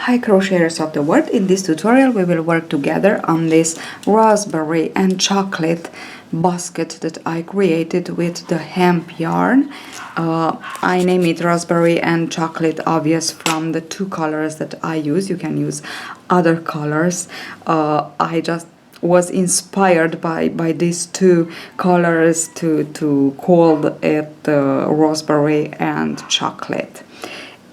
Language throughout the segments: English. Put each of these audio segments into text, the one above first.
Hi crocheters of the world, in this tutorial we will work together on this raspberry and chocolate basket that I created with the hemp yarn. I name it raspberry and chocolate, obvious from the two colors that I use. You can use other colors. I just was inspired by these two colors to call it raspberry and chocolate.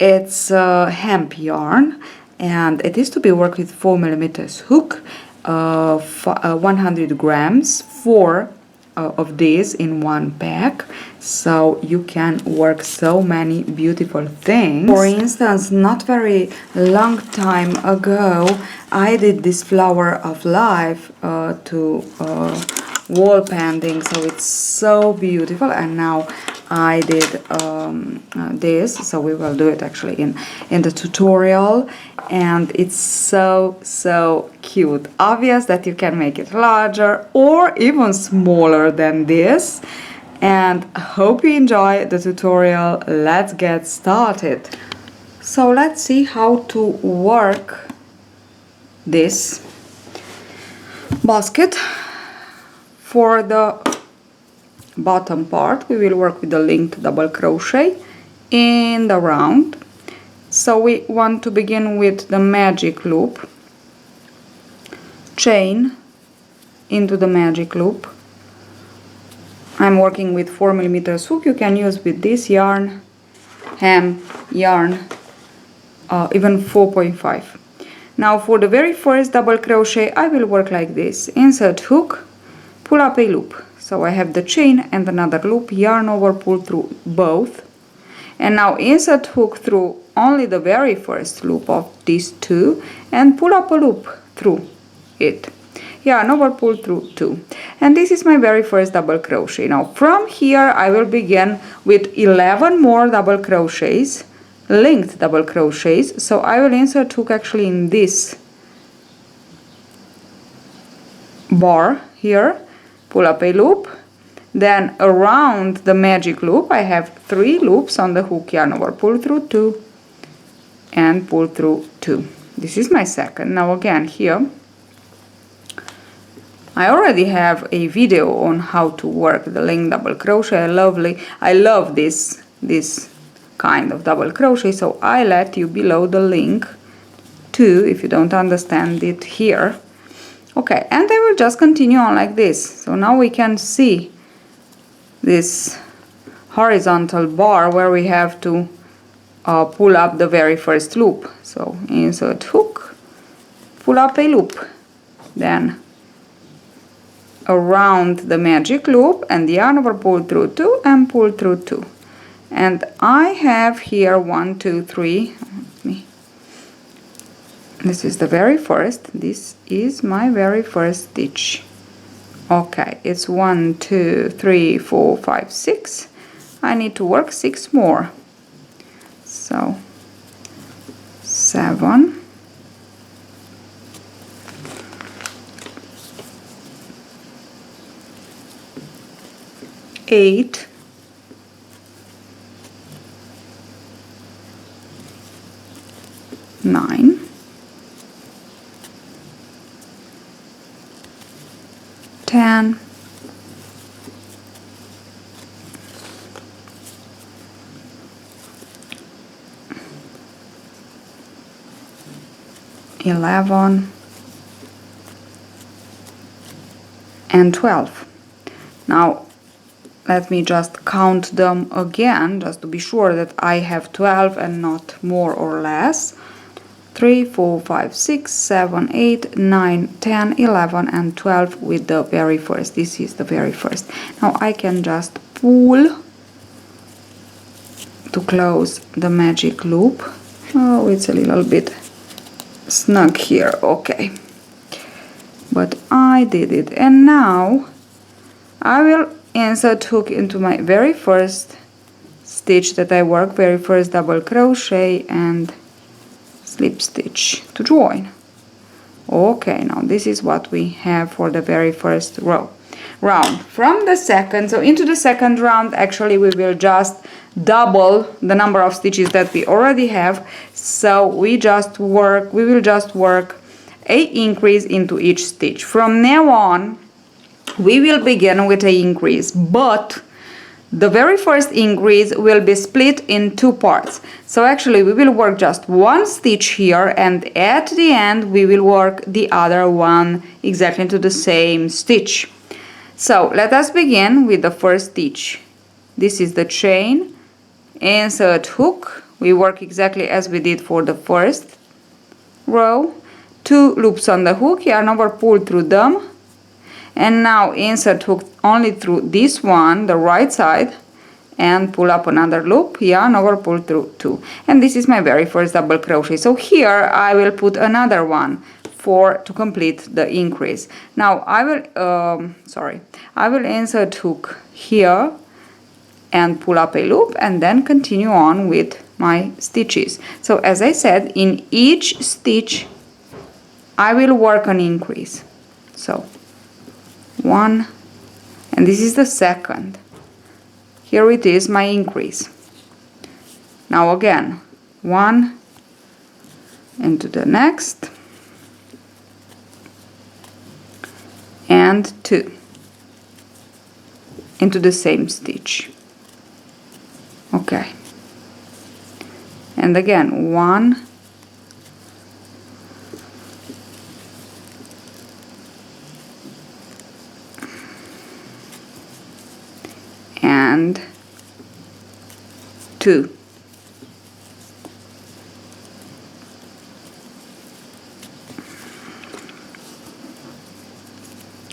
It's hemp yarn and it is to be worked with 4mm hook, 100 grams, 4 of these in one pack, so you can work so many beautiful things. For instance, not very long time ago I did this flower of life to wall painting, so it's so beautiful, and now I did this, so we will do it actually in the tutorial, and it's so cute. Obvious that you can make it larger or even smaller than this, and hope you enjoy the tutorial. Let's get started. So let's see how to work this basket. For the bottom part we will work with the linked double crochet in the round. So we want to begin with the magic loop, chain into the magic loop. I'm working with 4mm hook. You can use with this yarn, hemp yarn, even 4.5. Now for the very first double crochet I will work like this: insert hook, pull up a loop. So I have the chain and another loop, yarn over, pull through both, and now insert hook through only the very first loop of these two and pull up a loop through it, yarn over, pull through 2, and this is my very first double crochet. Now from here I will begin with 11 more double crochets, linked double crochets. So I will insert hook actually in this bar here, pull up a loop, then around the magic loop I have 3 loops on the hook, yarn over, pull through 2 and pull through 2. This is my second. Now again here I already have a video on how to work the linked double crochet. I love this kind of double crochet, so I let you below the link too if you don't understand it here. Okay, and I will just continue on like this. So now we can see this horizontal bar where we have to pull up the very first loop. So insert hook, pull up a loop, then around the magic loop and yarn over, pull through 2 and pull through 2. And I have here 1, 2, 3. This is the very first. This is my very first stitch. Okay, it's 1, 2, 3, 4, 5, 6. I need to work 6 more. So 7, 8, 9, 10, 11, and 12. Now let me just count them again, just to be sure that I have 12 and not more or less. 3, 4, 5, 6, 7, 8, 9, 10, 11 and 12 with the very first. This is the very first. Now I can just pull to close the magic loop. Oh, it's a little bit snug here. Okay, but I did it, and now I will insert hook into my very first stitch that I work, very first double crochet, and slip stitch to join. Okay, now this is what we have for the very first round. From the second, so into the second round actually we will just double the number of stitches that we already have. So we will just work a increase into each stitch. From now on, we will begin with a increase, but the very first increase will be split in two parts. So actually we will work just one stitch here, and at the end we will work the other one exactly into the same stitch. So let us begin with the first stitch. This is the chain, insert hook. We work exactly as we did for the first row. 2 loops on the hook, yarn over, pull through them. And now insert hook only through this one, the right side, and pull up another loop, yarn over, pull through 2. And this is my very first double crochet. So here I will put another one to complete the increase. Now I will insert hook here and pull up a loop, and then continue on with my stitches. So as I said, in each stitch I will work an increase. So 1, and this is the second. Here it is, my increase. Now again, 1 into the next, and 2 into the same stitch. Okay, and again 1 and 2.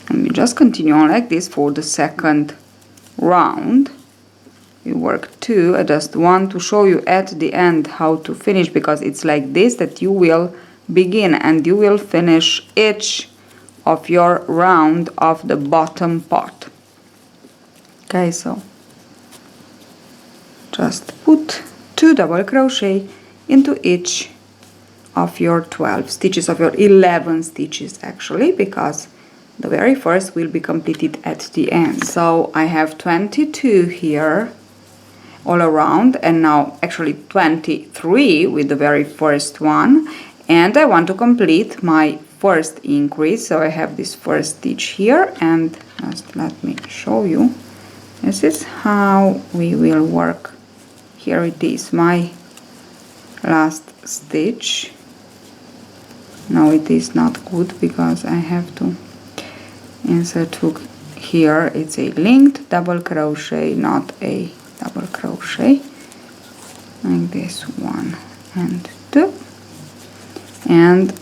And we just continue on like this for the second round. We work 2, I just want to show you at the end how to finish, because it's like this that you will begin and you will finish each of your round of the bottom part. Okay, so just put 2 double crochet into each of your 12 stitches, of your 11 stitches actually, because the very first will be completed at the end. So I have 22 here all around, and now actually 23 with the very first one, and I want to complete my first increase. So I have this first stitch here, and just let me show you. This is how we will work. Here it is, my last stitch. Now it is not good because I have to insert hook here. It's a linked double crochet, not a double crochet, like this, 1 and 2, and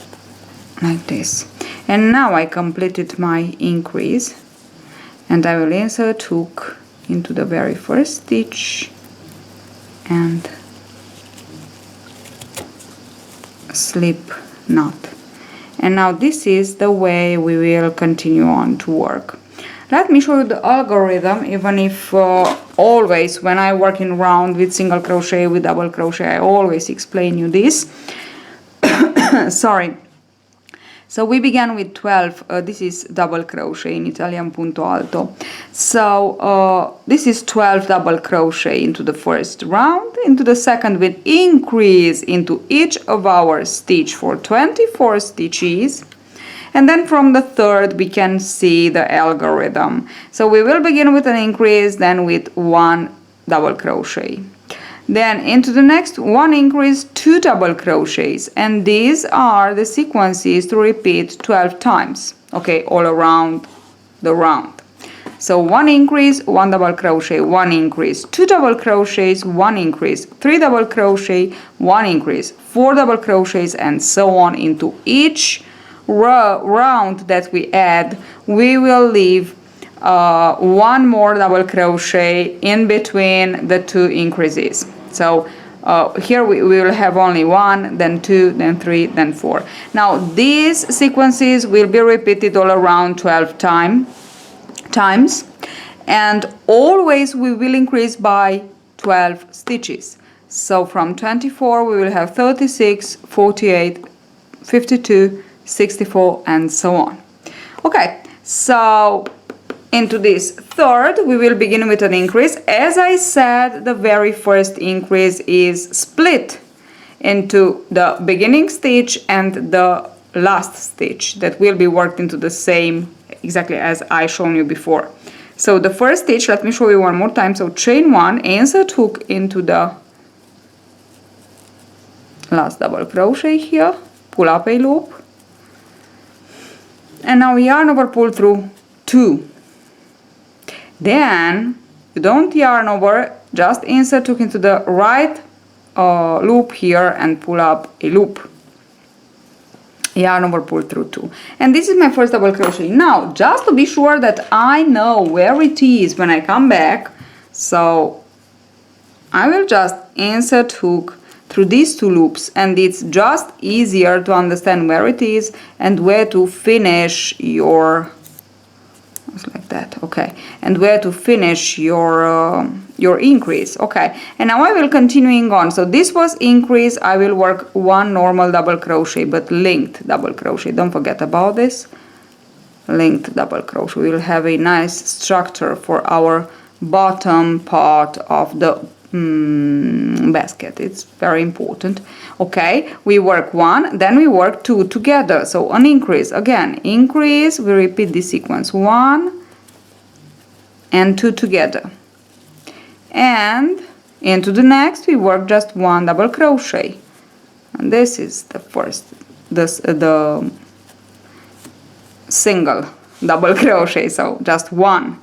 like this. And now I completed my increase, and I will insert hook into the very first stitch and slip knot. And now this is the way we will continue on to work. Let me show you the algorithm, even if always when I work in round with single crochet, with double crochet, I always explain you this. Sorry. So we began with 12, this is double crochet in Italian punto alto. So this is 12 double crochet into the first round, into the second with increase into each of our stitch for 24 stitches. And then from the third we can see the algorithm. So we will begin with an increase, then with 1 double crochet. Then into the next 1 increase, 2 double crochets, and these are the sequences to repeat 12 times, okay, all around the round. So 1 increase, 1 double crochet, 1 increase, 2 double crochets, 1 increase, 3 double crochet, 1 increase, 4 double crochets, and so on. Into each round that we add, we will leave 1 more double crochet in between the 2 increases. So here we will have only 1, then 2, then 3, then 4. Now these sequences will be repeated all around 12 times, and always we will increase by 12 stitches. So from 24 we will have 36, 48, 52, 64, and so on. Okay, so into this third we will begin with an increase. As I said, the very first increase is split into the beginning stitch and the last stitch that will be worked into the same, exactly as I shown you before. So the first stitch, let me show you one more time. So chain 1, insert hook into the last double crochet here, pull up a loop, and now yarn over, pull through 2. Then you don't yarn over, just insert hook into the right loop here and pull up a loop. Yarn over, pull through 2. And this is my first double crochet. Now, just to be sure that I know where it is when I come back, so I will just insert hook through these 2 loops, and it's just easier to understand where it is and where to finish your, like that, okay, and where to finish your increase, okay. And now I will continuing on. So this was increase. I will work 1 normal double crochet, but linked double crochet, don't forget about this, linked double crochet. We will have a nice structure for our bottom part of the basket. It's very important. Okay, we work 1, then we work 2 together. So an increase, again increase, we repeat this sequence, 1 and 2 together, and into the next we work just 1 double crochet, and this is the first, the single double crochet, so just 1,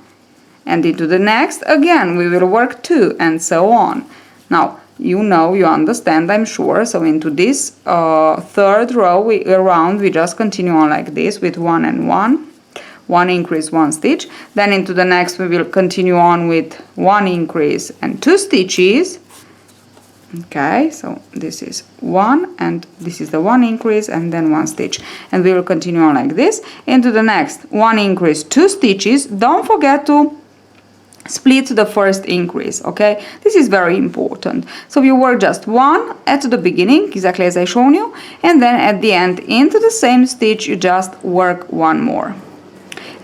and into the next again we will work 2, and so on. Now you know, you understand, I'm sure. So into this third row around we just continue on like this with 1 and 1, 1 increase, 1 stitch. Then into the next we will continue on with 1 increase and 2 stitches. Okay, so this is 1 and this is the 1 increase and then 1 stitch, and we will continue on like this. Into the next 1 increase, 2 stitches. Don't forget to split the first increase, okay? This is very important. So you work just 1 at the beginning, exactly as I shown you, and then at the end into the same stitch you just work 1 more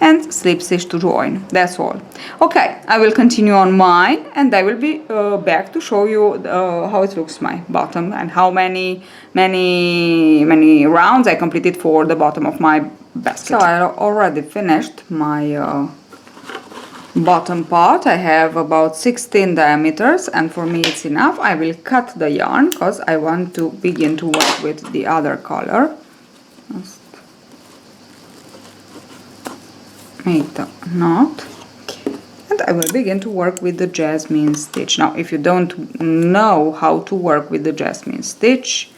and slip stitch to join. That's all. Okay, I will continue on mine, and I will be back to show you how it looks, my bottom, and how many rounds I completed for the bottom of my basket. So I already finished my bottom part. I have about 16 diameters, and for me it's enough. I will cut the yarn because I want to begin to work with the other color. Just make the knot, and I will begin to work with the jasmine stitch. Now if you don't know how to work with the jasmine stitch,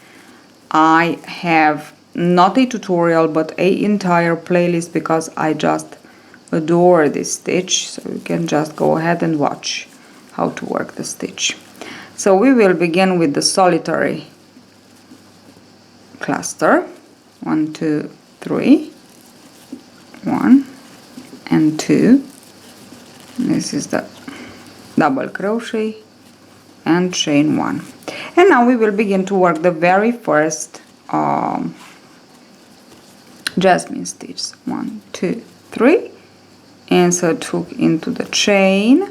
I have not a tutorial but a entire playlist, because I just adore this stitch, so you can just go ahead and watch how to work the stitch. So we will begin with the solitary cluster, 1 2 3, 1 and 2. This is the double crochet and chain 1, and now we will begin to work the very first jasmine stitch. 1 2 3, insert hook into the chain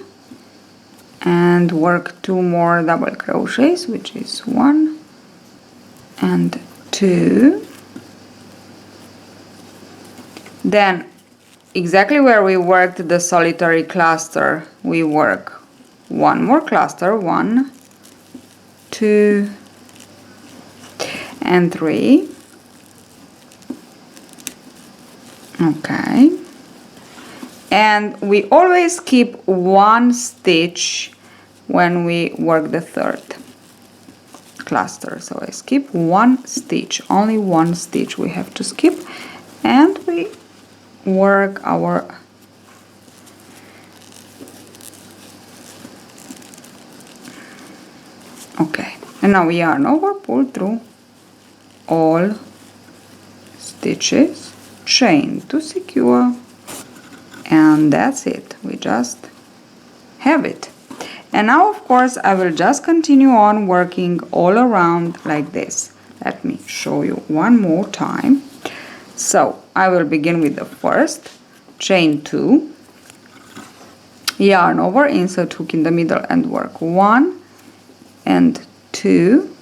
and work 2 more double crochets, which is 1 and 2. Then exactly where we worked the solitary cluster, we work 1 more cluster, 1 2 and 3. Okay, and we always keep 1 stitch when we work the third cluster. So I skip 1 stitch, only 1 stitch we have to skip, and we work our okay, and now we yarn over, pull through all stitches, chain to secure, and that's it. We just have it. And now of course I will just continue on working all around like this. Let me show you one more time. So I will begin with the first, chain 2, yarn over, insert hook in the middle and work 1 and 2,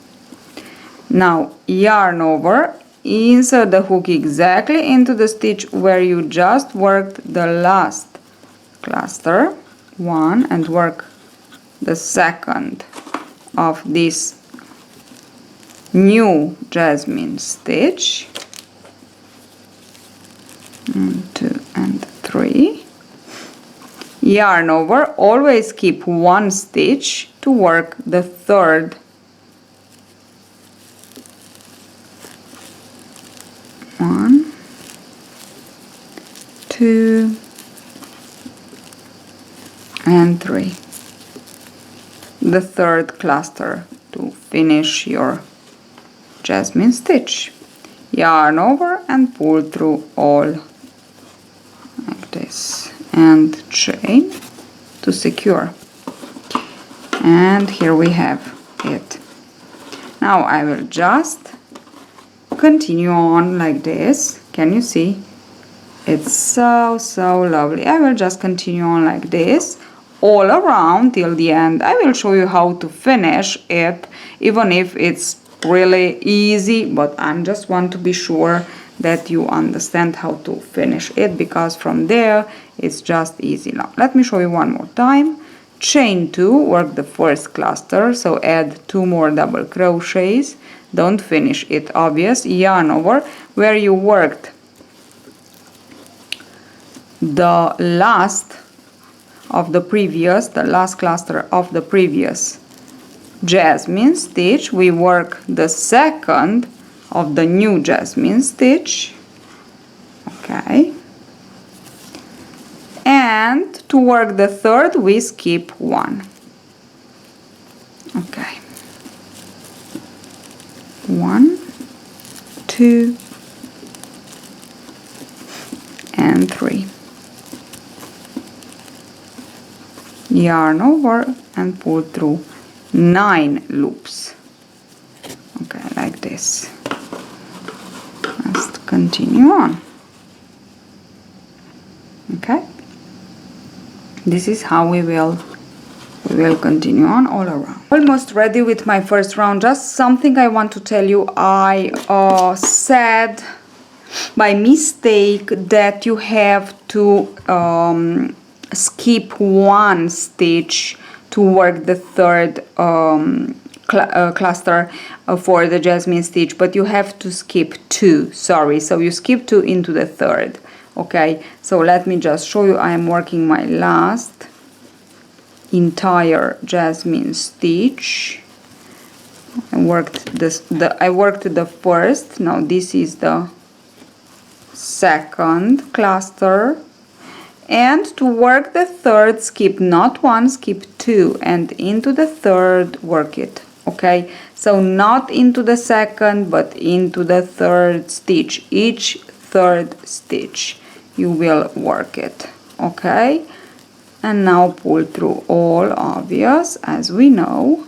Now yarn over, insert the hook exactly into the stitch where you just worked the last cluster one, and work the second of this new jasmine stitch. 1, 2 and 3. Yarn over, always keep one stitch to work the third. 1, 2 and 3. The third cluster to finish your jasmine stitch. Yarn over and pull through all like this, and chain to secure. And here we have it. Now I will just continue on like this. Can you see? It's so lovely. I will just continue on like this all around till the end. I will show you how to finish it, even if it's really easy, but I just want to be sure that you understand how to finish it, because from there it's just easy. Now let me show you one more time. Chain 2, work the first cluster, so add 2 more double crochets. Don't finish it, obvious. Yarn over, where you worked the last cluster of the previous jasmine stitch, we work the second of the new jasmine stitch. Okay, and to work the third we skip one. Okay, 1, 2 and 3. Yarn over and pull through 9 loops. Okay, like this. Let's continue on. Okay, this is how we will continue on all around. Almost ready with my first round. Just something I want to tell you. I said by mistake that you have to skip one stitch to work the third cluster for the jasmine stitch, but you have to skip 2, sorry, so you skip 2 into the third. Okay, so let me just show you. I am working my last entire jasmine stitch. I worked the first. Now this is the second cluster, and to work the third, skip not 1, skip 2, and into the third work it. Okay, so not into the second but into the third stitch. Each third stitch you will work it. Okay, and now pull through all, obvious, as we know,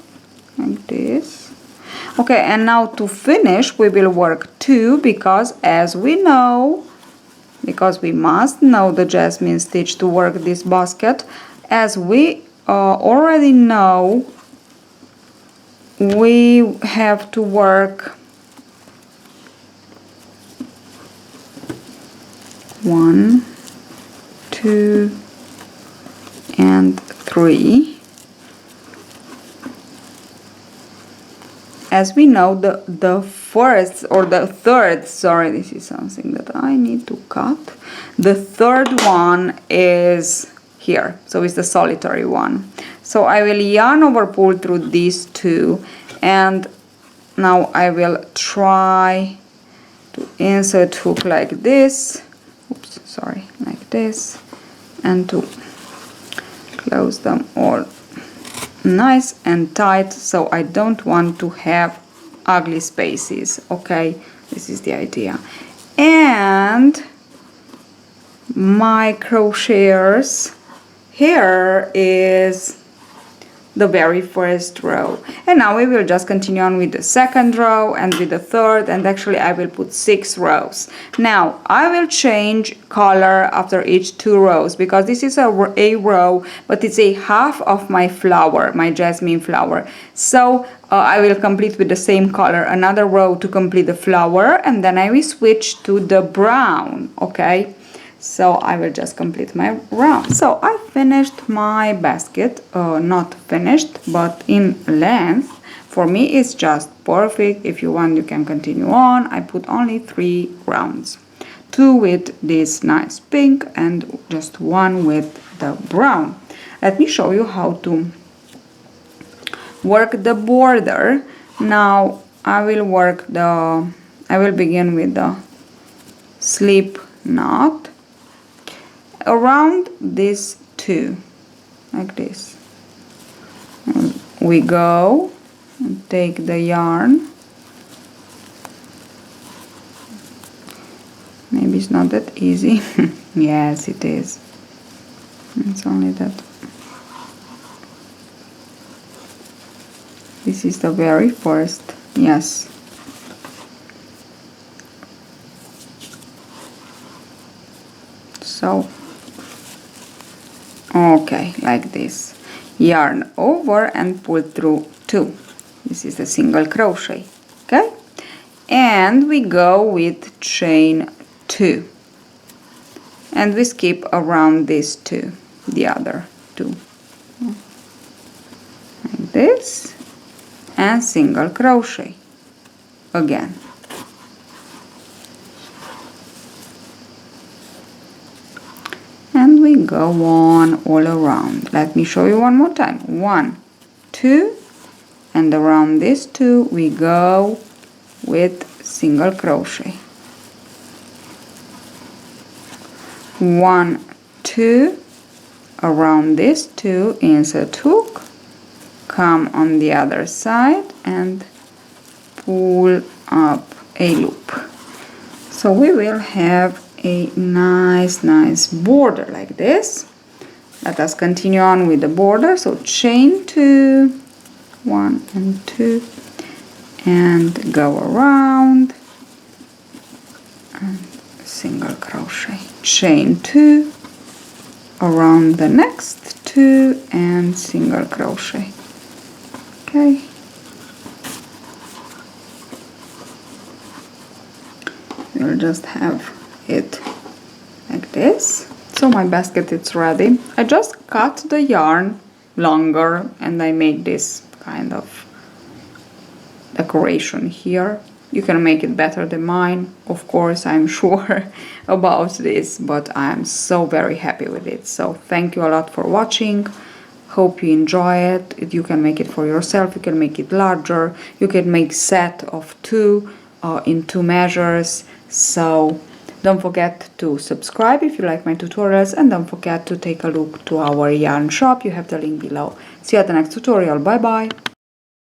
like this. Okay, and now to finish we will work 2, because as we know, because we must know the jasmine stitch to work this basket, as we already know, we have to work 1, 2 and 3. As we know, the first or the third, sorry, this is something that I need to cut. The third one is here, so it's the solitary one. So I will yarn over, pull through these 2, and now I will try to insert hook like this. Oops, sorry, like this, and to close them all nice and tight, so I don't want to have ugly spaces. Okay, this is the idea. And my crocheters, here is the very first row. And now we will just continue on with the second row and with the third, and actually I will put 6 rows. Now I will change color after each 2 rows, because this is a row, but it's a half of my flower, my jasmine flower. So I will complete with the same color another row to complete the flower, and then I will switch to the brown. Okay, so I will just complete my round. So I finished my basket, not finished, but in length. For me it's just perfect. If you want, you can continue on. I put only 3 rounds, 2 with this nice pink and just 1 with the brown. Let me show you how to work the border. Now I will begin with the slip knot around these 2, like this. And we go and take the yarn. Maybe it's not that easy. Yes, it is. It's only that. This is the very first. Yes. So, okay, like this. Yarn over and pull through 2. This is the single crochet. Okay, and we go with chain 2, and we skip around these 2, the other 2, like this, and single crochet again. And we go on all around. Let me show you one more time. 1, 2, and around these 2 we go with single crochet. 1, 2, around these 2, insert hook, come on the other side and pull up a loop. So we will have a nice border like this. Let us continue on with the border. So chain 2, 1 and 2, and go around and single crochet, chain 2, around the next 2 and single crochet. Okay, we'll just have it like this. So my basket is ready. I just cut the yarn longer and I made this kind of decoration here. You can make it better than mine, of course, I'm sure about this, but I'm so very happy with it. So thank you a lot for watching. Hope you enjoy it. You can make it for yourself, you can make it larger, you can make set of 2 in 2 measures. So don't forget to subscribe if you like my tutorials, and don't forget to take a look to our yarn shop. You have the link below. See you at the next tutorial. Bye bye.